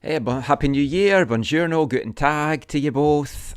Hey, Happy New Year, buongiorno, guten tag to you both.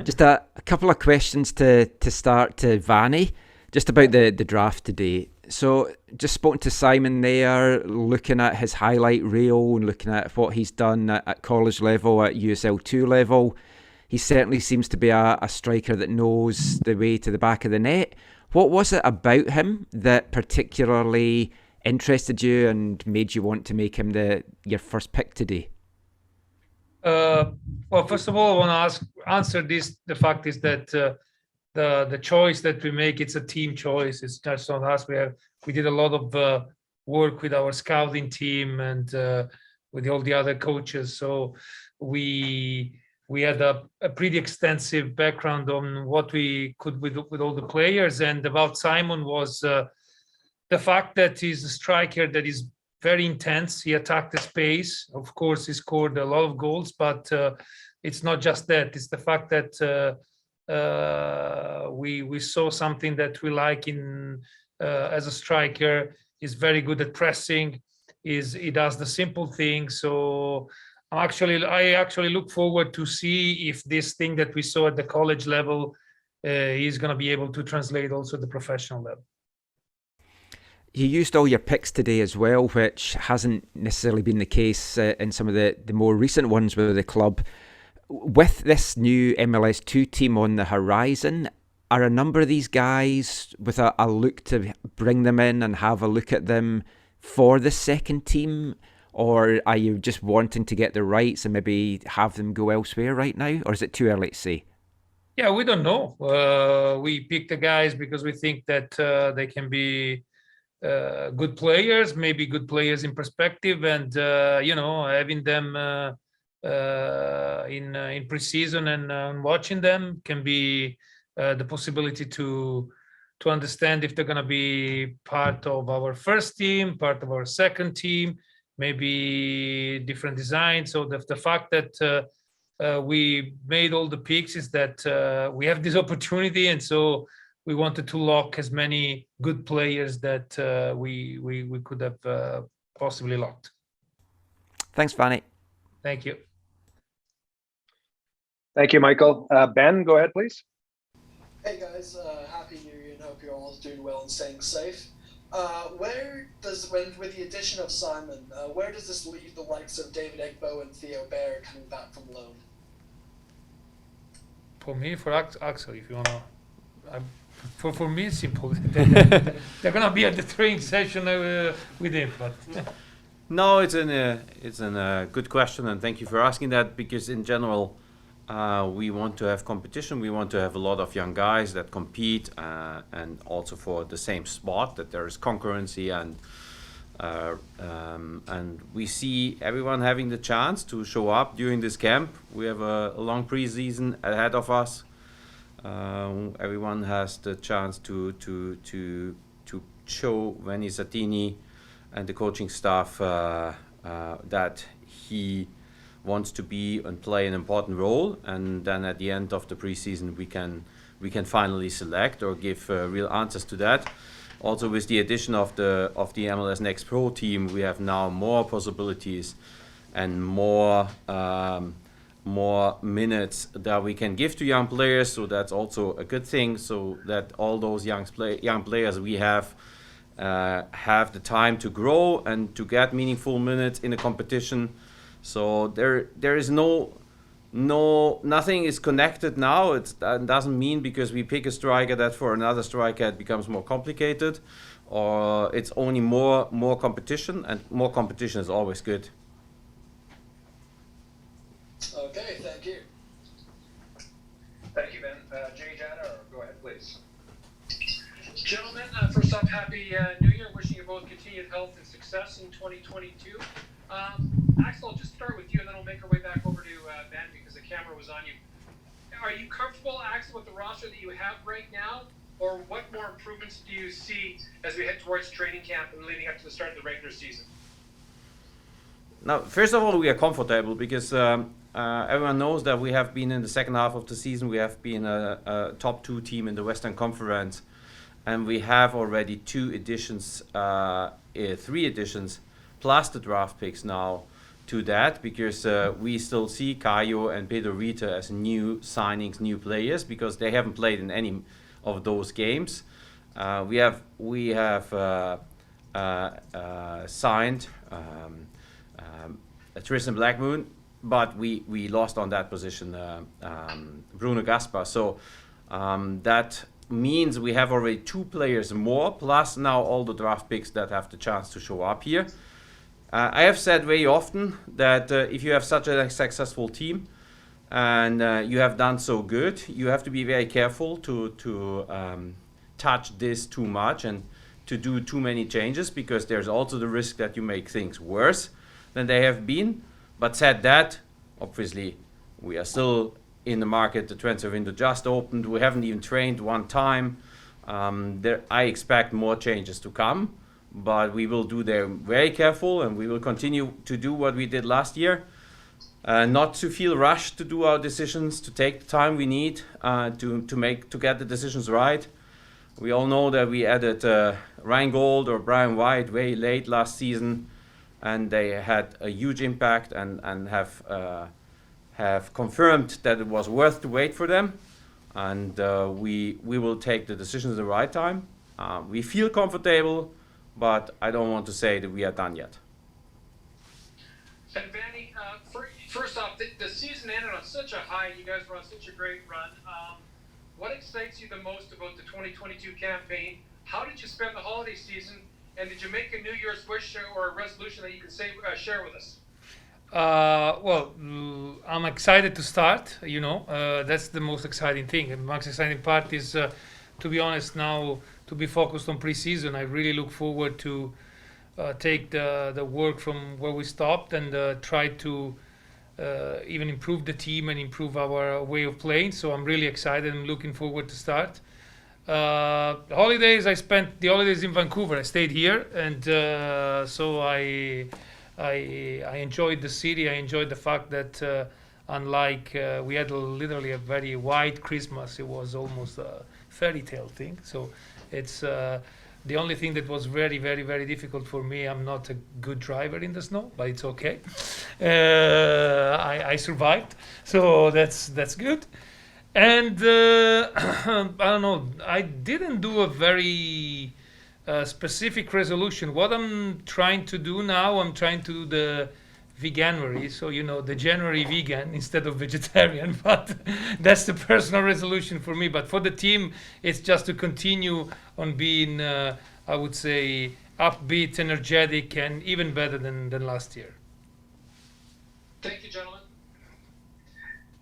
Just a couple of questions to start to Vanni, just about the draft today. So, just spoken to Simon there, looking at his highlight reel and looking at what he's done at college level, at USL2 level. He certainly seems to be a striker that knows the way to the back of the net. What was it about him that particularly interested you and made you want to make him your first pick today? Uh, well, first of all, I want to answer this. The fact is that the choice that we make, it's a team choice. It's just not us. We did a lot of work with our scouting team and with all the other coaches. So we had a pretty extensive background on what we could with all the players. And about Simon was the fact that he's a striker that is very intense. He attacked the space. Of course, he scored a lot of goals, but it's not just that. It's the fact that we saw something that we like in as a striker. He's very good at pressing. He does the simple things. So I actually look forward to see if this thing that we saw at the college level is going to be able to translate also at the professional level. You used all your picks today as well, which hasn't necessarily been the case in some of the more recent ones with the club. With this new MLS2 team on the horizon, are a number of these guys with a look to bring them in and have a look at them for the second team? Or are you just wanting to get the rights and maybe have them go elsewhere right now? Or is it too early to say? Yeah, we don't know. We pick the guys because we think that they can be good players, maybe good players in perspective, and having them in preseason and watching them can be the possibility to understand if they're going to be part of our first team, part of our second team, maybe different designs. So the fact that we made all the picks is that we have this opportunity, and so we wanted to lock as many good players that we could have possibly locked. Thanks, Vanni. Thank you. Thank you, Michael. Ben, go ahead, please. Hey guys, happy New Year and hope you're all doing well and staying safe. With the addition of Simon, where does this leave the likes of David Egbo and Theo Bair coming back from loan? For me, for Axel, if you wanna, for me, it's simple. They're gonna be at the training session with him, but. No, it's a good question, and thank you for asking that, because in general, we want to have competition. We want to have a lot of young guys that compete, and also for the same spot, that there is concurrency, and we see everyone having the chance to show up during this camp. We have a long preseason ahead of us. Everyone has the chance to show Vanni Sartini and the coaching staff that he wants to be and play an important role, and then at the end of the preseason we can finally select or give real answers to that. Also, with the addition of the MLS Next Pro team, we have now more possibilities and more minutes that we can give to young players. So that's also a good thing. So that all those young players we have the time to grow and to get meaningful minutes in a competition. So there is nothing is connected now. That doesn't mean because we pick a striker that for another striker it becomes more complicated, or it's only more competition, and more competition is always good. Okay, thank you. Thank you, Ben. Jay Janner, go ahead, please. Gentlemen, first off, Happy New Year. Wishing you both continued health and success in 2022. Axel, I'll just start with you, and then we'll make our way back over to Ben because the camera was on you. Are you comfortable, Axel, with the roster that you have right now, or what more improvements do you see as we head towards training camp and leading up to the start of the regular season? Now, first of all, we are comfortable because everyone knows that we have been in the second half of the season. We have been a top 2 team in the Western Conference, and we have already 3 additions plus the draft picks now to that, because we still see Caio and Pedro Rita as new signings, new players, because they haven't played in any of those games. We have signed Tristan Blackmoon, but we lost on that position Bruno Gaspar. So that means we have already 2 players more, plus now all the draft picks that have the chance to show up here. I have said very often that if you have such a successful team and you have done so good, you have to be very careful to touch this too much and to do too many changes, because there's also the risk that you make things worse than they have been. But said that, obviously we are still in the market. The transfer window just opened. We haven't even trained one time. I expect more changes to come, but we will do them very careful, and we will continue to do what we did last year. Not to feel rushed to do our decisions, to take the time we need to get the decisions right. We all know that we added Ryan Gold or Brian White very late last season, and they had a huge impact and have confirmed that it was worth to wait for them. And we will take the decisions at the right time. We feel comfortable, but I don't want to say that we are done yet. And Vanni, first off, the season ended on such a high. You guys were on such a great run. What excites you the most about the 2022 campaign? How did you spend the holiday season? And did you make a New Year's wish or a resolution that you can share with us? I'm excited to start. That's the most exciting thing. And the most exciting part is, to be honest, now to be focused on preseason. I really look forward to take the work from where we stopped and try to even improve the team and improve our way of playing. So I'm really excited. I'm looking forward to start. Holidays, I spent the holidays in Vancouver. I stayed here, and so I enjoyed the city. I enjoyed the fact that unlike we had literally a very white Christmas, it was almost a fairy tale thing. So it's the only thing that was very, very, very difficult for me. I'm not a good driver in the snow, but it's okay. I survived, so that's good. And I don't know, I didn't do a very specific resolution. What I'm trying to do now, I'm trying to do the veganuary, so the January vegan instead of vegetarian, but that's the personal resolution for me. But for the team, it's just to continue on being, I would say, upbeat, energetic, and even better than last year. Thank you, gentlemen.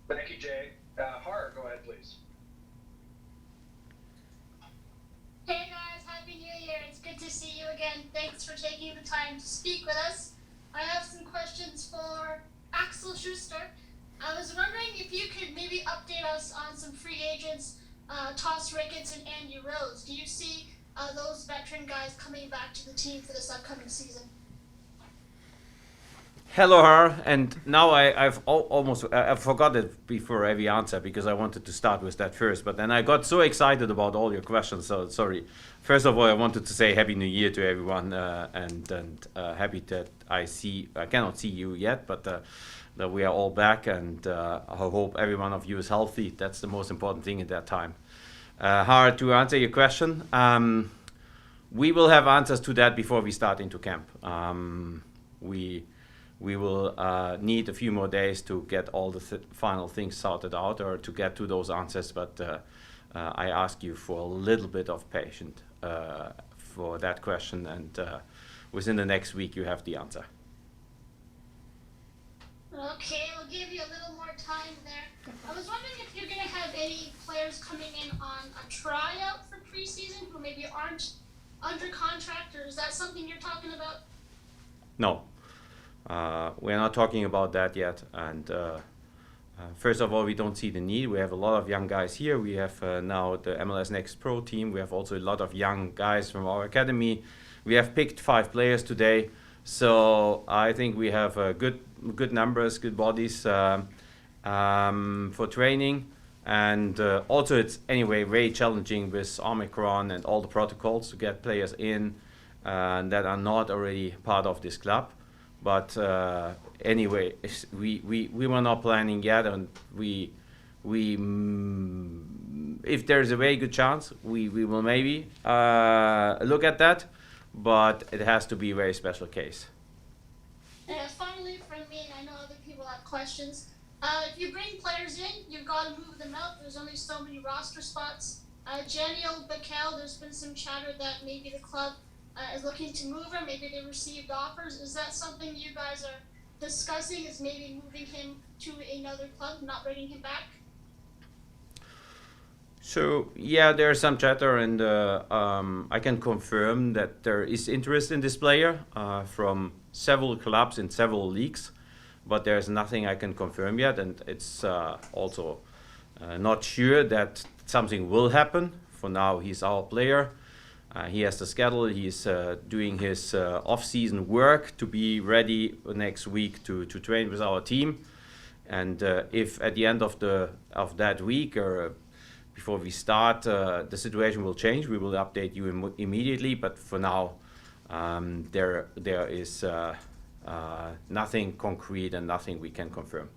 Thank you, Jay. Har, go ahead, please. Hey guys, Happy New Year. It's good to see you again. Thanks for taking the time to speak with us. I have some questions for Axel Schuster. I was wondering if you could maybe update us on some free agents, Toss Ricketts and Andy Rose. Do you see those veteran guys coming back to the team for this upcoming season? Hello, Har, and now I've almost I forgot it before every answer because I wanted to start with that first, but then I got so excited about all your questions, so sorry. First of all, I wanted to say Happy New Year to everyone, and happy that I cannot see you yet, but that we are all back, and I hope every one of you is healthy. That's the most important thing at that time. Har, to answer your question, we will have answers to that before we start into camp. We will need a few more days to get all the final things sorted out or to get to those answers, but I ask you for a little bit of patience for that question, and within the next week you have the answer. Okay, we'll give you a little more time there. I was wondering if you're going to have any players coming in on a tryout for preseason who maybe aren't under contract, or is that something you're talking about? No. We're not talking about that yet, and first of all, we don't see the need. We have a lot of young guys here. We have now the MLS Next Pro team. We have also a lot of young guys from our academy. We have picked 5 players today, so I think we have good numbers, good bodies for training, and also it's anyway very challenging with Omicron and all the protocols to get players in that are not already part of this club. But anyway, we were not planning yet, and if there's a very good chance, we will maybe look at that, but it has to be a very special case. And finally, from me, and I know other people have questions. If you bring players in, you've got to move them out. There's only so many roster spots. Simon Becher, there's been some chatter that maybe the club is looking to move him. Maybe they received offers. Is that something you guys are discussing? Is maybe moving him to another club, not bringing him back? So yeah, there's some chatter, and I can confirm that there is interest in this player from several clubs in several leagues, but there's nothing I can confirm yet, and it's also not sure that something will happen. For now, he's our player. He has the schedule. He's doing his off-season work to be ready next week to train with our team. And if at the end of that week or before we start, the situation will change, we will update you immediately. But for now, there is nothing concrete and nothing we can confirm.